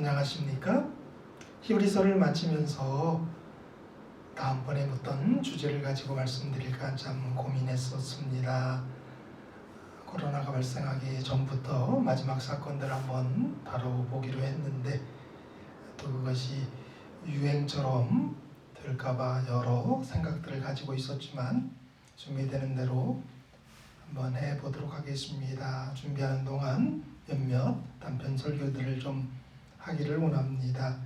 안녕하십니까? 히브리서를 마치면서 다음번에 묻던 주제를 가지고 말씀드릴까 참 고민했었습니다. 코로나가 발생하기 전부터 마지막 사건들 한번 다뤄보기로 했는데 또 그것이 유행처럼 될까봐 여러 생각들을 가지고 있었지만 준비되는 대로 한번 해보도록 하겠습니다. 준비하는 동안 몇몇 단편 설교들을 좀 하기를 원합니다.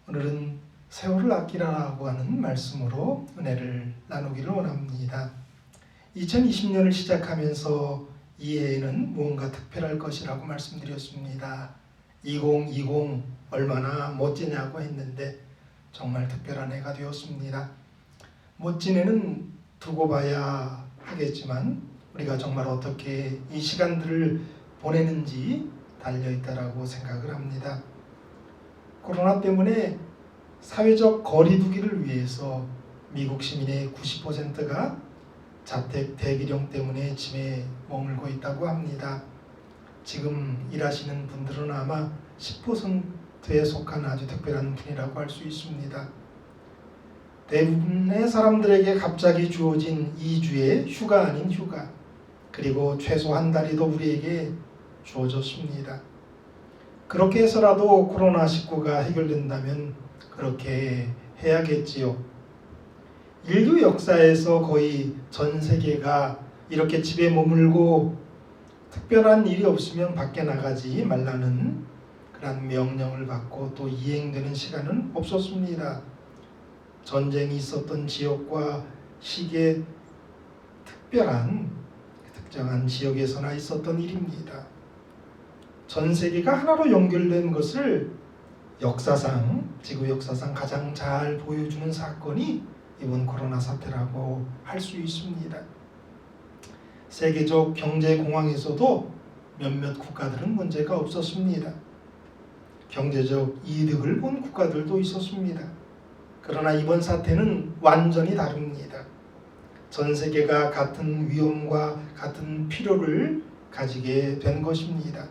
오늘은 세월을 아끼라고 하는 말씀으로 은혜를 나누기를 원합니다. 2020년을 시작하면서 이 해에는 무언가 특별할 것이라고 말씀드렸습니다. 2020 얼마나 멋지냐고 했는데 정말 특별한 해가 되었습니다. 멋진 해는 두고 봐야 하겠지만 우리가 정말 어떻게 이 시간들을 보내는지 달려있다라고 생각을 합니다. 코로나 때문에 사회적 거리두기를 위해서 미국 시민의 90%가 자택 대기령 때문에 집에 머물고 있다고 합니다. 지금 일하시는 분들은 아마 10%에 속한 아주 특별한 분이라고 할 수 있습니다. 대부분의 사람들에게 갑자기 주어진 2주의 휴가 아닌 휴가, 그리고 최소 한 달이 더 우리에게 주어졌습니다. 그렇게 해서라도 코로나19가 해결된다면 그렇게 해야겠지요. 인류 역사에서 거의 전 세계가 이렇게 집에 머물고 특별한 일이 없으면 밖에 나가지 말라는 그런 명령을 받고 또 이행되는 시간은 없었습니다. 전쟁이 있었던 지역과 시기에 특정한 지역에서나 있었던 일입니다. 전 세계가 하나로 연결된 것을 지구 역사상 가장 잘 보여주는 사건이 이번 코로나 사태라고 할 수 있습니다. 세계적 경제공황에서도 몇몇 국가들은 문제가 없었습니다. 경제적 이득을 본 국가들도 있었습니다. 그러나 이번 사태는 완전히 다릅니다. 전 세계가 같은 위험과 같은 필요를 가지게 된 것입니다.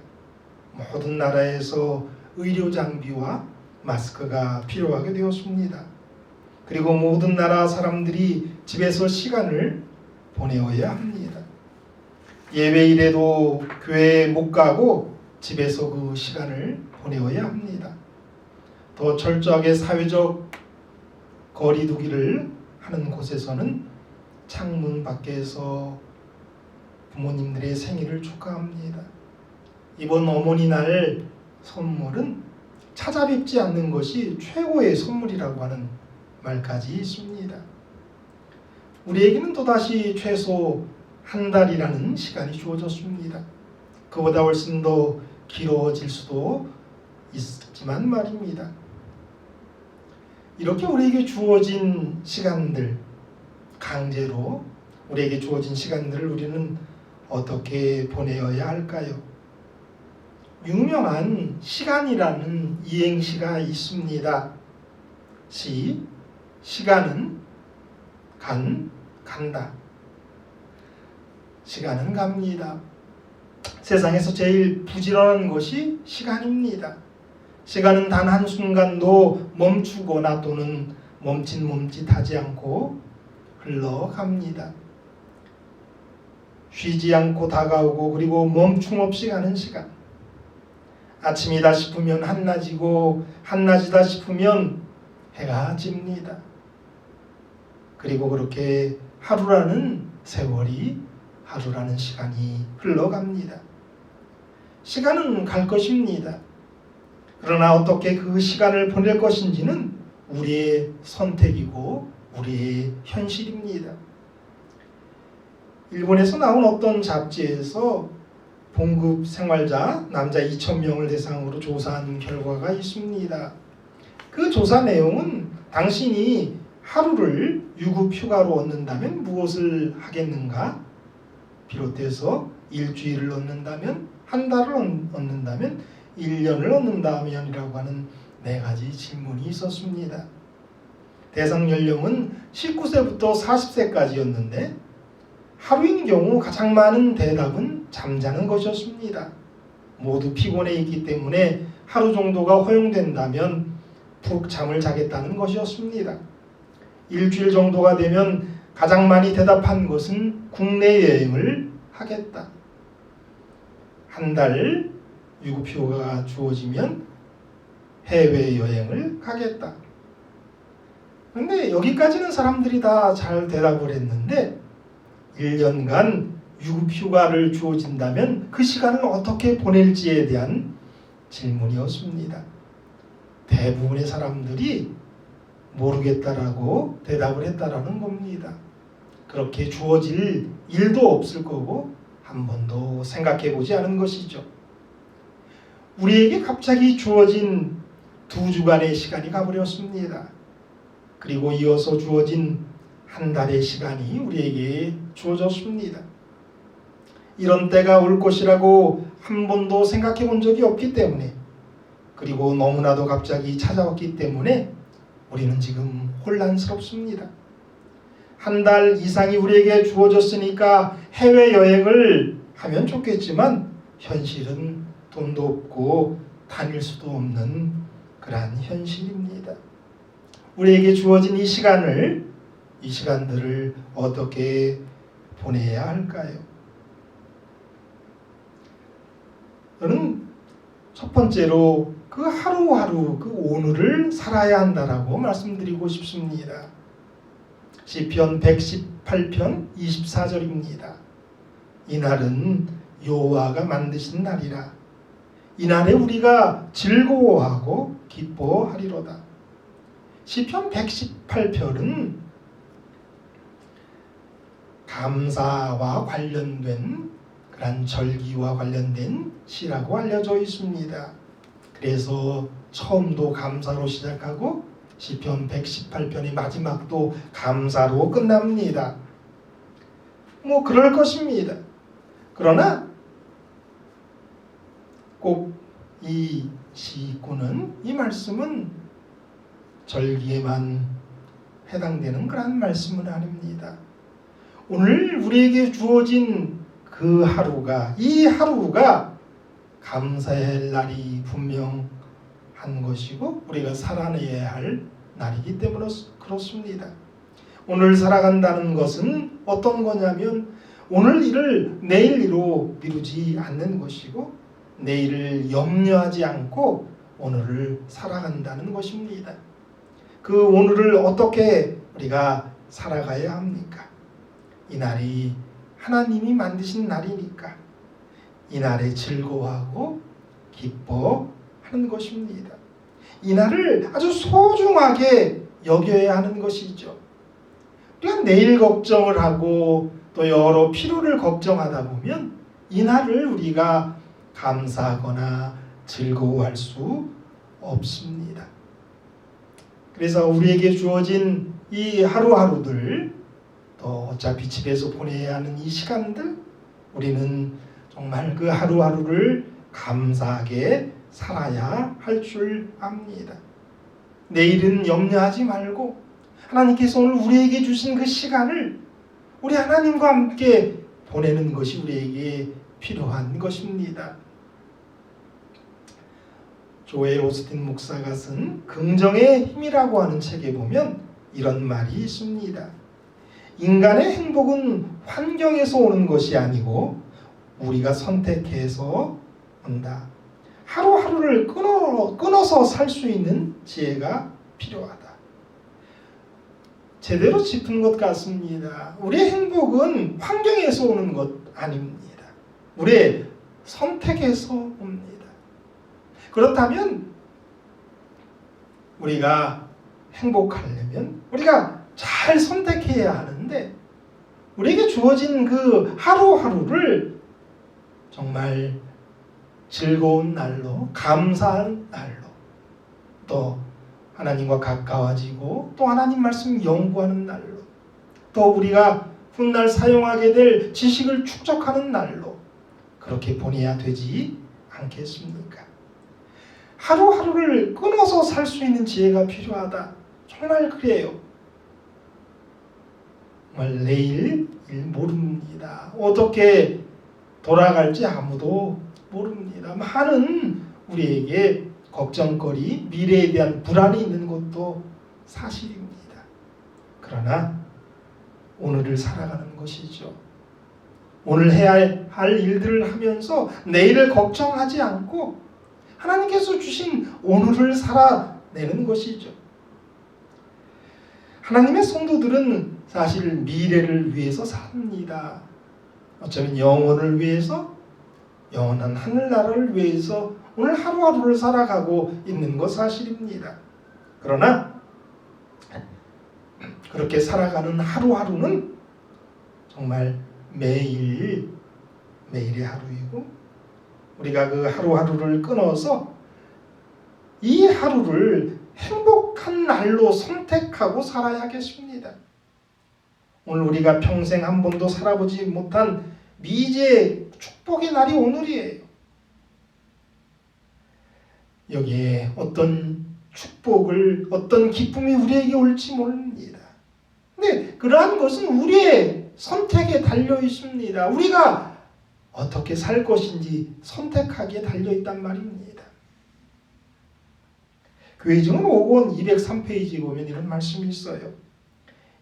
모든 나라에서 의료 장비와 마스크가 필요하게 되었습니다. 그리고 모든 나라 사람들이 집에서 시간을 보내어야 합니다. 예배일에도 교회에 못 가고 집에서 그 시간을 보내어야 합니다. 더 철저하게 사회적 거리두기를 하는 곳에서는 창문 밖에서 부모님들의 생일을 축하합니다. 이번 어머니날 선물은 찾아뵙지 않는 것이 최고의 선물이라고 하는 말까지 있습니다. 우리에게는 또다시 최소 한 달이라는 시간이 주어졌습니다. 그보다 훨씬 더 길어질 수도 있지만 말입니다. 이렇게 우리에게 주어진 시간들, 강제로 우리에게 주어진 시간들을 우리는 어떻게 보내어야 할까요? 유명한 시간이라는 이행시가 있습니다. 시간은 간다. 시간은 갑니다. 세상에서 제일 부지런한 것이 시간입니다. 시간은 단 한순간도 멈추거나 또는 멈칫하지 않고 흘러갑니다. 쉬지 않고 다가오고 그리고 멈춤 없이 가는 시간. 아침이다 싶으면 한낮이고 한낮이다 싶으면 해가 집니다. 그리고 그렇게 하루라는 세월이, 하루라는 시간이 흘러갑니다. 시간은 갈 것입니다. 그러나 어떻게 그 시간을 보낼 것인지는 우리의 선택이고 우리의 현실입니다. 일본에서 나온 어떤 잡지에서 봉급 생활자 남자 2,000명을 대상으로 조사한 결과가 있습니다. 그 조사 내용은 당신이 하루를 유급 휴가로 얻는다면 무엇을 하겠는가? 비롯해서 일주일을 얻는다면, 한 달을 얻는다면, 1년을 얻는다면이라고 하는 4가지 질문이 있었습니다. 대상 연령은 19세부터 40세까지였는데 하루인 경우 가장 많은 대답은 잠자는 것이었습니다. 모두 피곤해 있기 때문에 하루 정도가 허용된다면 푹 잠을 자겠다는 것이었습니다. 일주일 정도가 되면 가장 많이 대답한 것은 국내 여행을 하겠다. 한 달 유급휴가가 주어지면 해외여행을 가겠다. 그런데 여기까지는 사람들이 다 잘 대답을 했는데 1년간 유급휴가를 주어진다면 그 시간을 어떻게 보낼지에 대한 질문이었습니다. 대부분의 사람들이 모르겠다라고 대답을 했다라는 겁니다. 그렇게 주어질 일도 없을 거고 한 번도 생각해 보지 않은 것이죠. 우리에게 갑자기 주어진 2주간의 시간이 가버렸습니다. 그리고 이어서 주어진 한 달의 시간이 우리에게 주어졌습니다. 이런 때가 올 것이라고 한 번도 생각해 본 적이 없기 때문에, 그리고 너무나도 갑자기 찾아왔기 때문에 우리는 지금 혼란스럽습니다. 한 달 이상이 우리에게 주어졌으니까 해외여행을 하면 좋겠지만 현실은 돈도 없고 다닐 수도 없는 그러한 현실입니다. 우리에게 주어진 이 시간들을 어떻게 보내야 할까요? 저는 첫 번째로 그 하루하루 그 오늘을 살아야 한다라고 말씀드리고 싶습니다. 시편 118편 24절입니다. 이날은 여호와가 만드신 날이라. 이날에 우리가 즐거워하고 기뻐하리로다. 시편 118편은 감사와 관련된 그런 절기와 관련된 시라고 알려져 있습니다. 그래서 처음도 감사로 시작하고 시편 118편의 마지막도 감사로 끝납니다. 그럴 것입니다. 그러나 꼭 이 시구는, 이 말씀은 절기에만 해당되는 그런 말씀은 아닙니다. 오늘 우리에게 주어진 그 하루가, 이 하루가 감사해야 할 날이 분명한 것이고 우리가 살아내야 할 날이기 때문에 그렇습니다. 오늘 살아간다는 것은 어떤 거냐면 오늘 일을 내일 일로 미루지 않는 것이고 내일을 염려하지 않고 오늘을 살아간다는 것입니다. 그 오늘을 어떻게 우리가 살아가야 합니까? 이 날이 하나님이 만드신 날이니까 이 날에 즐거워하고 기뻐하는 것입니다. 이 날을 아주 소중하게 여겨야 하는 것이죠. 우리가 내일 걱정을 하고 또 여러 필요를 걱정하다 보면 이 날을 우리가 감사하거나 즐거워할 수 없습니다. 그래서 우리에게 주어진 이 하루하루들, 또 어차피 집에서 보내야 하는 이 시간들, 우리는 정말 그 하루하루를 감사하게 살아야 할 줄 압니다. 내일은 염려하지 말고 하나님께서 오늘 우리에게 주신 그 시간을 우리 하나님과 함께 보내는 것이 우리에게 필요한 것입니다. 조엘 오스틴 목사가 쓴 긍정의 힘이라고 하는 책에 보면 이런 말이 있습니다. 인간의 행복은 환경에서 오는 것이 아니고 우리가 선택해서 온다. 하루하루를 끊어서 살 수 있는 지혜가 필요하다. 제대로 짚은 것 같습니다. 우리의 행복은 환경에서 오는 것 아닙니다. 우리의 선택에서 옵니다. 그렇다면 우리가 행복하려면 우리가 잘 선택해야 하는데 우리에게 주어진 그 하루하루를 정말 즐거운 날로, 감사한 날로, 또 하나님과 가까워지고 또 하나님 말씀 연구하는 날로, 또 우리가 훗날 사용하게 될 지식을 축적하는 날로 그렇게 보내야 되지 않겠습니까? 하루하루를 끊어서 살 수 있는 지혜가 필요하다. 정말 그래요. 정말 내일 일 모릅니다. 어떻게 돌아갈지 아무도 모릅니다. 많은 우리에게 걱정거리, 미래에 대한 불안이 있는 것도 사실입니다. 그러나 오늘을 살아가는 것이죠. 오늘 해야 할 일들을 하면서 내일을 걱정하지 않고 하나님께서 주신 오늘을 살아내는 것이죠. 하나님의 성도들은 사실 미래를 위해서 삽니다. 어쩌면 영혼을 위해서, 영원한 하늘나라를 위해서 오늘 하루하루를 살아가고 있는 것 사실입니다. 그러나 그렇게 살아가는 하루하루는 정말 매일의 하루이고, 우리가 그 하루하루를 끊어서 이 하루를 행복한 날로 선택하고 살아야겠습니다. 오늘 우리가 평생 한 번도 살아보지 못한 미지의 축복의 날이 오늘이에요. 여기에 어떤 축복을, 어떤 기쁨이 우리에게 올지 모릅니다. 근데 그러한 것은 우리의 선택에 달려 있습니다. 우리가 어떻게 살 것인지 선택하기에 달려 있단 말입니다. 교회증은 5권 203페이지 보면 이런 말씀이 있어요.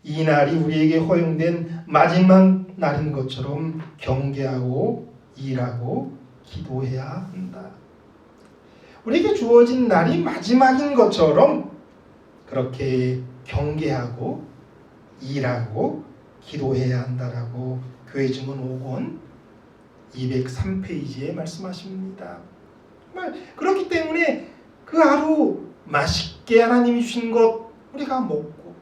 이 날이 우리에게 허용된 마지막 날인 것처럼 경계하고 일하고 기도해야 한다. 우리에게 주어진 날이 마지막인 것처럼 그렇게 경계하고 일하고 기도해야 한다라고 교회증은 5권 203페이지에 말씀하십니다. 정말 그렇기 때문에 그 하루 맛있게 하나님이 주신 것 우리가 먹고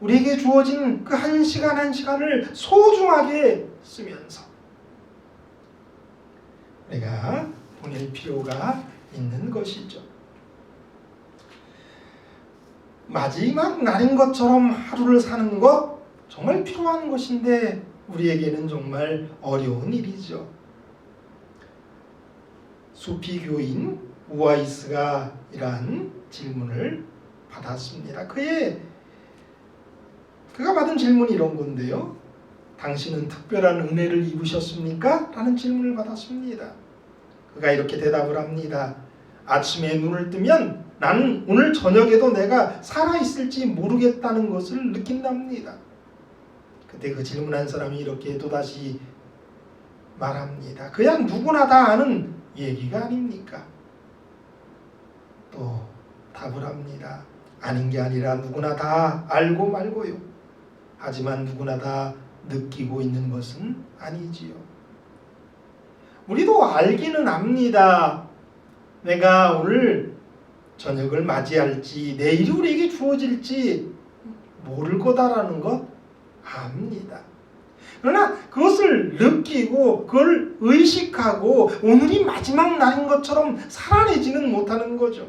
우리에게 주어진 그 한 시간 한 시간을 소중하게 쓰면서 우리가 보낼 필요가 있는 것이죠. 마지막 날인 것처럼 하루를 사는 것 정말 필요한 것인데 우리에게는 정말 어려운 일이죠. 수피 교인 우아이스가 이러한 질문을 받았습니다. 그가 받은 질문이 이런 건데요. 당신은 특별한 은혜를 입으셨습니까? 라는 질문을 받았습니다. 그가 이렇게 대답을 합니다. 아침에 눈을 뜨면 나는 오늘 저녁에도 내가 살아있을지 모르겠다는 것을 느낀답니다. 그때 그 질문한 사람이 이렇게 또다시 말합니다. 그냥 누구나 다 아는 얘기가 아닙니까? 또 답을 합니다. 아닌 게 아니라 누구나 다 알고 말고요. 하지만 누구나 다 느끼고 있는 것은 아니지요. 우리도 알기는 압니다. 내가 오늘 저녁을 맞이할지 내일이 우리에게 주어질지 모를 거다라는 것 압니다. 그러나 그것을 느끼고 그걸 의식하고 오늘이 마지막 날인 것처럼 살아내지는 못하는 거죠.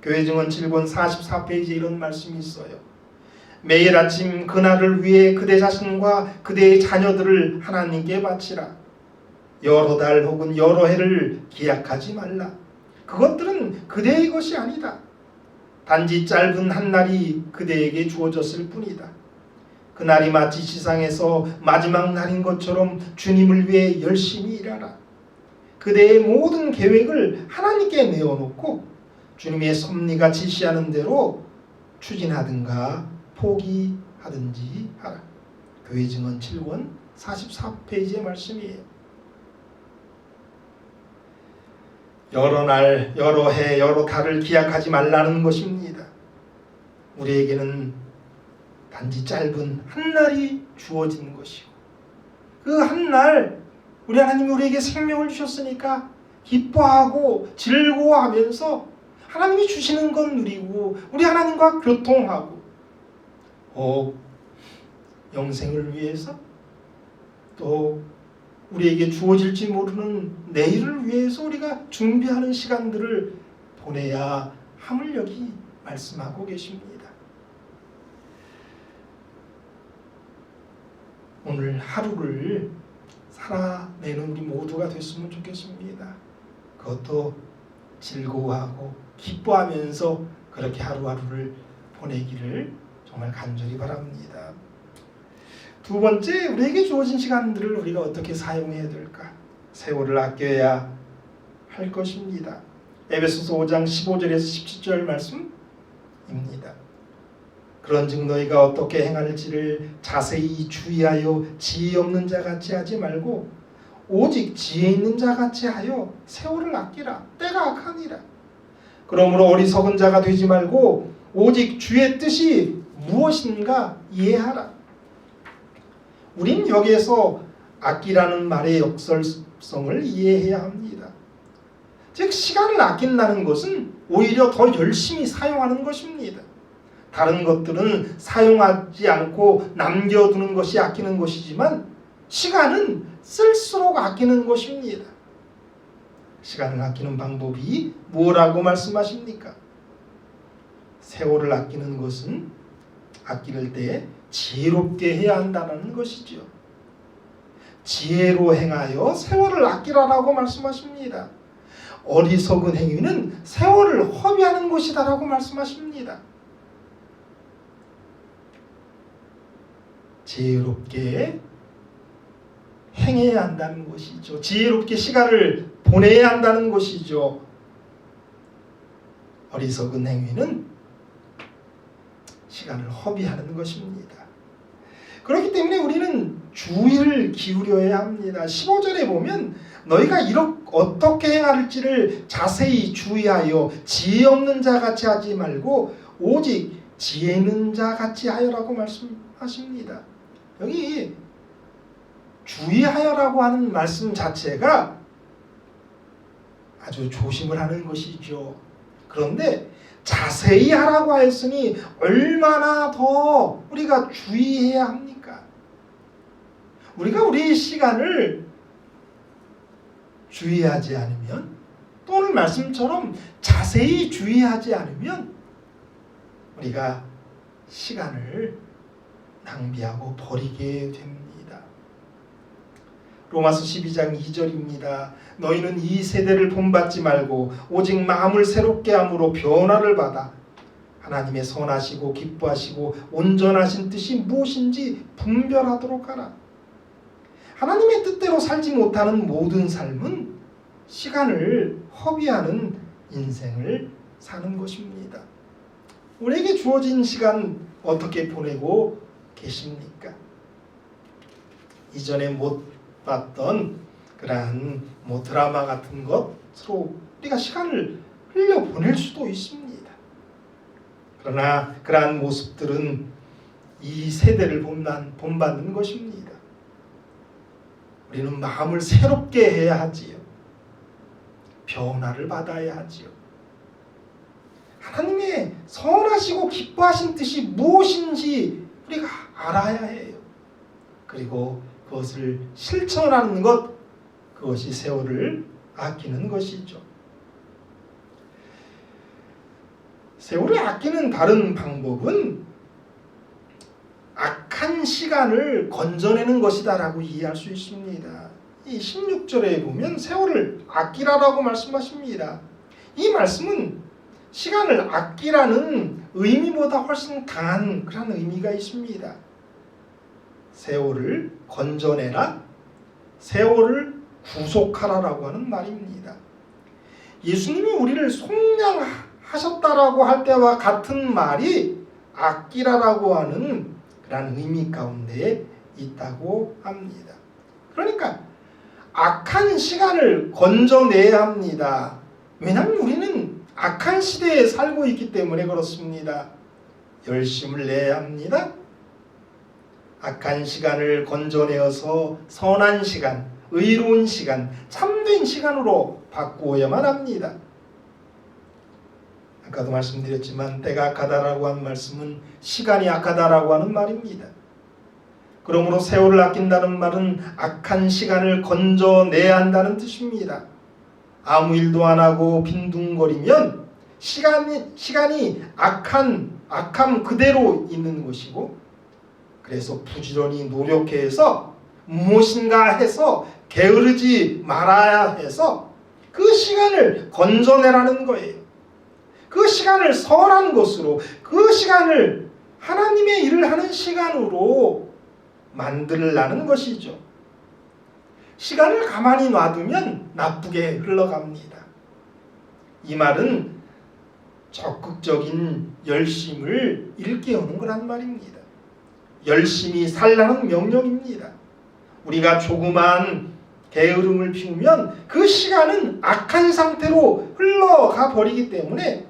교회증언 7권 44페이지에 이런 말씀이 있어요. 매일 아침 그날을 위해 그대 자신과 그대의 자녀들을 하나님께 바치라. 여러 달 혹은 여러 해를 기약하지 말라. 그것들은 그대의 것이 아니다. 단지 짧은 한 날이 그대에게 주어졌을 뿐이다. 그날이 마치 지상에서 마지막 날인 것처럼 주님을 위해 열심히 일하라. 그대의 모든 계획을 하나님께 내어놓고 주님의 섭리가 지시하는 대로 추진하든가 포기하든지 하라. 교회증언 7권 44페이지의 말씀이에요. 여러 날, 여러 해, 여러 달을 기약하지 말라는 것입니다. 우리에게는 단지 짧은 한 날이 주어진 것이고 그 한 날 우리 하나님이 우리에게 생명을 주셨으니까 기뻐하고 즐거워하면서 하나님이 주시는 건 누리고 우리 하나님과 교통하고 영생을 위해서 또 우리에게 주어질지 모르는 내일을 위해서 우리가 준비하는 시간들을 보내야 함을 여기 말씀하고 계십니다. 오늘 하루를 살아내는 우리 모두가 됐으면 좋겠습니다. 그것도 즐거워하고 기뻐하면서 그렇게 하루하루를 보내기를 정말 간절히 바랍니다. 두 번째, 우리에게 주어진 시간들을 우리가 어떻게 사용해야 될까? 세월을 아껴야 할 것입니다. 에베소서 5장 15절에서 17절 말씀입니다. 그런즉 너희가 어떻게 행할지를 자세히 주의하여 지혜 없는 자 같이 하지 말고 오직 지혜 있는 자 같이 하여 세월을 아끼라. 때가 악하니라. 그러므로 어리석은 자가 되지 말고 오직 주의 뜻이 무엇인가 이해하라. 우린 여기에서 아끼라는 말의 역설성을 이해해야 합니다. 즉 시간을 아낀다는 것은 오히려 더 열심히 사용하는 것입니다. 다른 것들은 사용하지 않고 남겨두는 것이 아끼는 것이지만 시간은 쓸수록 아끼는 것입니다. 시간을 아끼는 방법이 뭐라고 말씀하십니까? 세월을 아끼는 것은 아낄 때 지혜롭게 해야 한다는 것이죠. 지혜로 행하여 세월을 아끼라라고 말씀하십니다. 어리석은 행위는 세월을 허비하는 것이다라고 말씀하십니다. 지혜롭게 행해야 한다는 것이죠. 지혜롭게 시간을 보내야 한다는 것이죠. 어리석은 행위는 시간을 허비하는 것입니다. 그렇기 때문에 우리는 주의를 기울여야 합니다. 15절에 보면 너희가 어떻게 행할지를 자세히 주의하여 지혜 없는 자 같이 하지 말고 오직 지혜 있는 자 같이 하여라고 말씀하십니다. 여기 주의하여라고 하는 말씀 자체가 아주 조심을 하는 것이죠. 그런데 자세히 하라고 하였으니 얼마나 더 우리가 주의해야 합니까? 우리가 우리의 시간을 주의하지 않으면 또 오늘 말씀처럼 자세히 주의하지 않으면 우리가 시간을 낭비하고 버리게 됩니다. 로마서 12장 2절입니다. 너희는 이 세대를 본받지 말고 오직 마음을 새롭게 함으로 변화를 받아 하나님의 선하시고 기뻐하시고 온전하신 뜻이 무엇인지 분별하도록 하라. 하나님의 뜻대로 살지 못하는 모든 삶은 시간을 허비하는 인생을 사는 것입니다. 우리에게 주어진 시간 어떻게 보내고 계십니까? 이전에 못 봤던 그러한 드라마 같은 것으로 우리가 시간을 흘려보낼 수도 있습니다. 그러나 그러한 모습들은 이 세대를 본받는 것입니다. 우리는 마음을 새롭게 해야 하지요. 변화를 받아야 하지요. 하나님의 선하시고 기뻐하신 뜻이 무엇인지 우리가 알아야 해요. 그리고 그것을 실천하는 것, 그것이 세월을 아끼는 것이죠. 세월을 아끼는 다른 방법은 악한 시간을 건져내는 것이다라고 이해할 수 있습니다. 이 16절에 보면 세월을 아끼라라고 말씀하십니다. 이 말씀은 시간을 아끼라는 의미보다 훨씬 강한 그런 의미가 있습니다. 세월을 건져내라, 세월을 구속하라라고 하는 말입니다. 예수님이 우리를 속량하셨다라고 할 때와 같은 말이 아끼라라고 하는 그런 의미 가운데 있다고 합니다. 그러니까 악한 시간을 건져내야 합니다. 왜냐하면 우리는 악한 시대에 살고 있기 때문에 그렇습니다. 열심을 내야 합니다. 악한 시간을 건져내어서 선한 시간, 의로운 시간, 참된 시간으로 바꾸어야만 합니다. 아까도 말씀드렸지만 때가 악하다라고 하는 말씀은 시간이 악하다라고 하는 말입니다. 그러므로 세월을 아낀다는 말은 악한 시간을 건져내야 한다는 뜻입니다. 아무 일도 안 하고 빈둥거리면 시간이 악함 그대로 있는 것이고, 그래서 부지런히 노력해서 무엇인가 해서 게으르지 말아야 해서 그 시간을 건져내라는 거예요. 그 시간을 선한 것으로, 그 시간을 하나님의 일을 하는 시간으로 만들라는 것이죠. 시간을 가만히 놔두면 나쁘게 흘러갑니다. 이 말은 적극적인 열심을 일깨우는 거란 말입니다. 열심히 살라는 명령입니다. 우리가 조그만 게으름을 피우면 그 시간은 악한 상태로 흘러가 버리기 때문에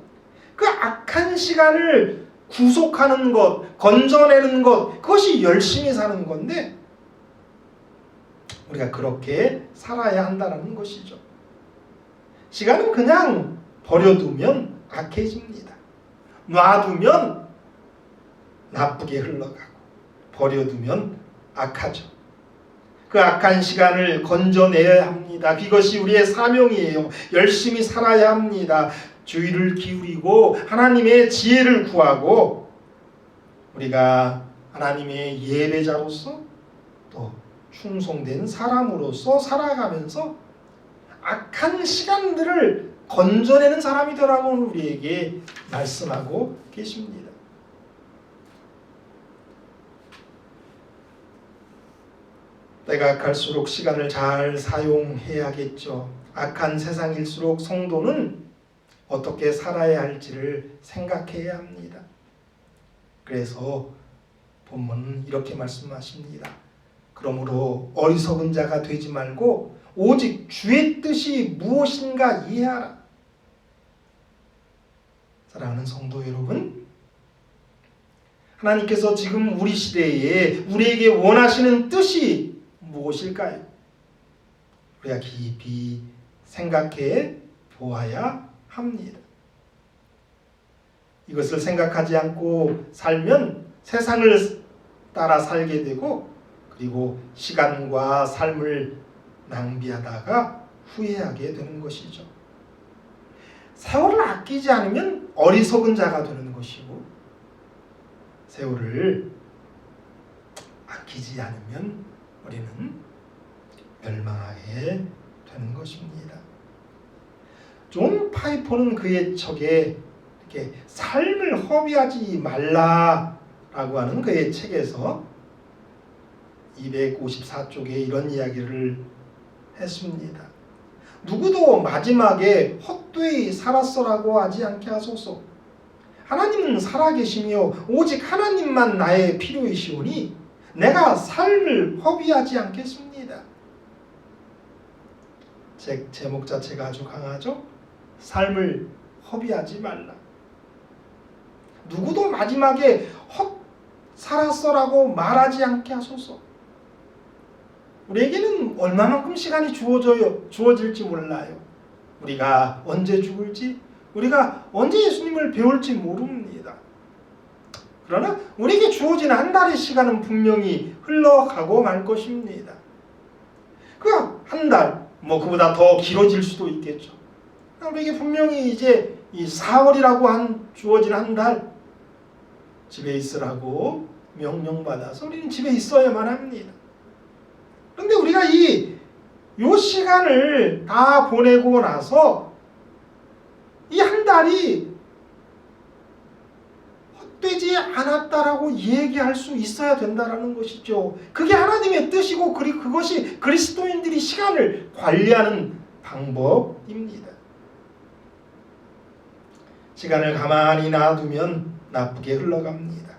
그 악한 시간을 구속하는 것, 건져내는 것, 그것이 열심히 사는 건데 우리가 그렇게 살아야 한다는 것이죠. 시간은 그냥 버려두면 악해집니다. 놔두면 나쁘게 흘러가고 버려두면 악하죠. 그 악한 시간을 건져내야 합니다. 이것이 우리의 사명이에요. 열심히 살아야 합니다. 주의를 기울이고 하나님의 지혜를 구하고 우리가 하나님의 예배자로서 또 충성된 사람으로서 살아가면서 악한 시간들을 건져내는 사람이 되라고 우리에게 말씀하고 계십니다. 때가 갈수록 시간을 잘 사용해야겠죠. 악한 세상일수록 성도는 어떻게 살아야 할지를 생각해야 합니다. 그래서 본문은 이렇게 말씀하십니다. 그러므로 어리석은 자가 되지 말고 오직 주의 뜻이 무엇인가 이해하라. 사랑하는 성도 여러분, 하나님께서 지금 우리 시대에 우리에게 원하시는 뜻이 무엇일까요? 우리가 깊이 생각해 보아야 합니다. 이것을 생각하지 않고 살면 세상을 따라 살게 되고 그리고 시간과 삶을 낭비하다가 후회하게 되는 것이죠. 세월을 아끼지 않으면 어리석은 자가 되는 것이고 세월을 아끼지 않으면 우리는 멸망하게 되는 것입니다. 존 파이퍼는 그의 책에 이렇게 삶을 허비하지 말라라고 하는 그의 책에서 254쪽에 이런 이야기를 했습니다. 누구도 마지막에 헛되이 살았어라고 하지 않게 하소서. 하나님은 살아계시며 오직 하나님만 나의 필요이시오니 내가 삶을 허비하지 않겠습니다. 책 제목 자체가 아주 강하죠? 삶을 허비하지 말라. 누구도 마지막에 헛 살았어라고 말하지 않게 하소서. 우리에게는 얼마만큼 시간이 주어질지 몰라요. 우리가 언제 죽을지, 우리가 언제 예수님을 배울지 모릅니다. 그러나 우리에게 주어진 한 달의 시간은 분명히 흘러가고 말 것입니다. 그 한 달, 그보다 더 길어질 수도 있겠죠. 우리에게 분명히 이제 이 4월이라고 주어진 한 달 집에 있으라고 명령받아서 우리는 집에 있어야만 합니다. 그런데 우리가 요 시간을 다 보내고 나서 이 한 달이 헛되지 않았다라고 얘기할 수 있어야 된다라는 것이죠. 그게 하나님의 뜻이고 그것이 그리스도인들이 시간을 관리하는 방법입니다. 시간을 가만히 놔두면 나쁘게 흘러갑니다.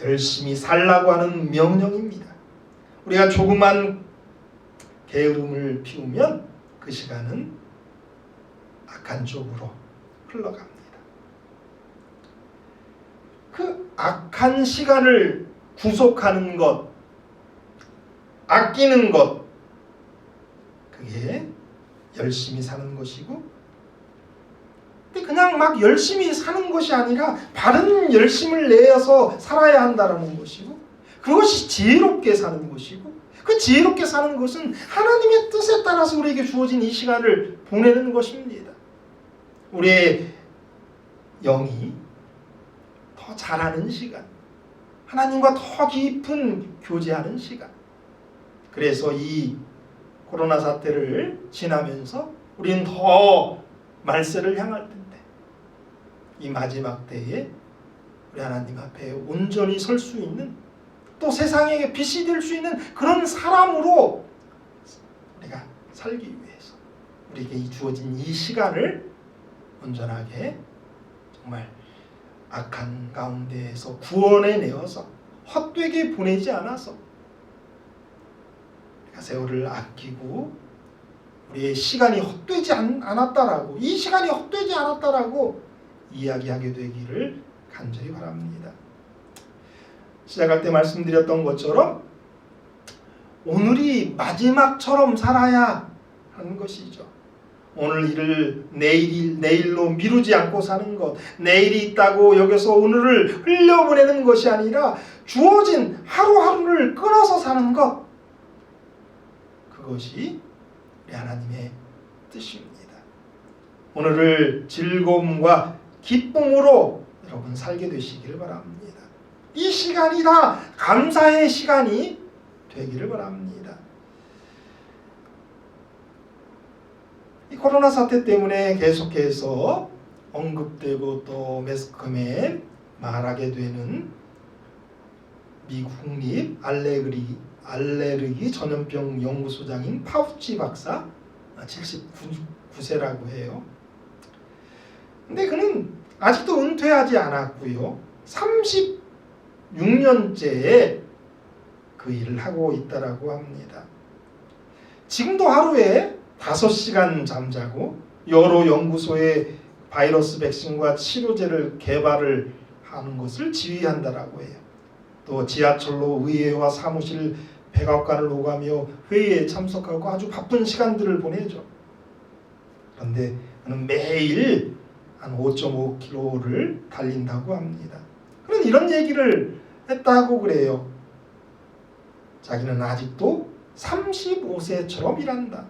열심히 살라고 하는 명령입니다. 우리가 조그만 게으름을 피우면 그 시간은 악한 쪽으로 흘러갑니다. 그 악한 시간을 구속하는 것, 아끼는 것, 그게 열심히 사는 것이고, 그냥 막 열심히 사는 것이 아니라 바른 열심을 내어서 살아야 한다는 것이고, 그것이 지혜롭게 사는 것이고, 그 지혜롭게 사는 것은 하나님의 뜻에 따라서 우리에게 주어진 이 시간을 보내는 것입니다. 우리의 영이 더 잘하는 시간, 하나님과 더 깊은 교제하는 시간. 그래서 이 코로나 사태를 지나면서 우리는 더 말세를 향할 텐데 이 마지막 때에 우리 하나님 앞에 온전히 설 수 있는, 또 세상에게 빛이 될 수 있는 그런 사람으로 우리가 살기 위해서 우리에게 주어진 이 시간을 온전하게 정말 악한 가운데에서 구원해 내어서 헛되게 보내지 않아서 우리가 세월을 아끼고 우리의 시간이 헛되지 않았다라고, 이 시간이 헛되지 않았다라고 이야기하게 되기를 간절히 바랍니다. 시작할 때 말씀드렸던 것처럼 오늘이 마지막처럼 살아야 하는 것이죠. 오늘 일을 내일로 미루지 않고 사는 것, 내일이 있다고 여기서 오늘을 흘려보내는 것이 아니라 주어진 하루하루를 끊어서 사는 것, 그것이 우리 하나님의 뜻입니다. 오늘을 즐거움과 기쁨으로 여러분 살게 되시기를 바랍니다. 이 시간이 다 감사의 시간이 되기를 바랍니다. 이 코로나 사태 때문에 계속해서 언급되고 또 매스컴에 말하게 되는 미국 국립 알레르기 전염병 연구소장인 파우치 박사, 79세라고 해요. 근데 그는 아직도 은퇴하지 않았고요. 36년째 그 일을 하고 있다라고 합니다. 지금도 하루에 5시간 잠자고 여러 연구소에 바이러스 백신과 치료제를 개발을 하는 것을 지휘한다라고 해요. 또 지하철로 의회와 사무실 백악관을 오가며 회의에 참석하고 아주 바쁜 시간들을 보내죠. 그런데 그는 매일 한 5.5km를 달린다고 합니다. 그는 이런 얘기를 했다고 그래요. 자기는 아직도 35세처럼 일한다.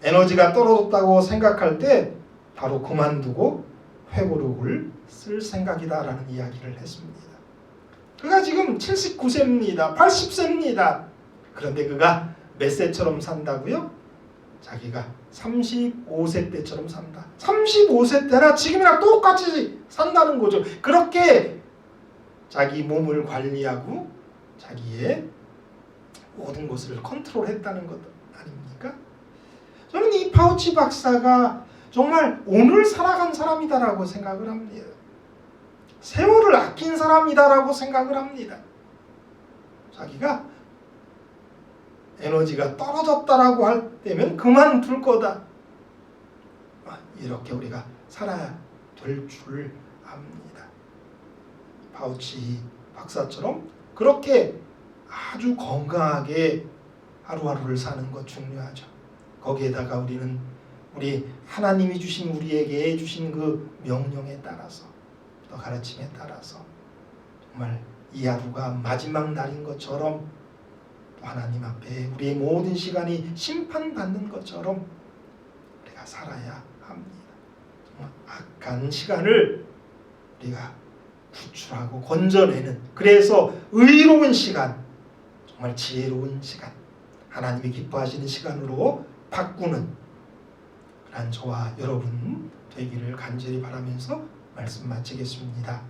에너지가 떨어졌다고 생각할 때 바로 그만두고 회고록을 쓸 생각이다라는 이야기를 했습니다. 그가 지금 79세입니다. 80세입니다. 그런데 그가 몇 세처럼 산다고요? 자기가 35세 때처럼 산다. 35세 때나 지금이랑 똑같이 산다는 거죠. 그렇게 자기 몸을 관리하고 자기의 모든 것을 컨트롤했다는 것 아닙니까? 저는 이 파우치 박사가 정말 오늘 살아간 사람이다라고 생각을 합니다. 세월을 아낀 사람이다라고 생각을 합니다. 자기가 에너지가 떨어졌다라고 할 때면 그만둘 거다. 이렇게 살아야 될 줄 압니다. 파우치 박사처럼 그렇게 아주 건강하게 하루하루를 사는 것 중요하죠. 거기에다가 우리는 우리 하나님이 주신 우리에게 주신 그 명령에 따라서 또 가르침에 따라서 정말 이 하루가 마지막 날인 것처럼 또 하나님 앞에 우리의 모든 시간이 심판받는 것처럼 우리가 살아야 합니다. 정말 악한 시간을 우리가 구출하고 건져내는, 그래서 의로운 시간, 정말 지혜로운 시간, 하나님이 기뻐하시는 시간으로 바꾸는 그런 저와 여러분 되기를 간절히 바라면서 말씀 마치겠습니다.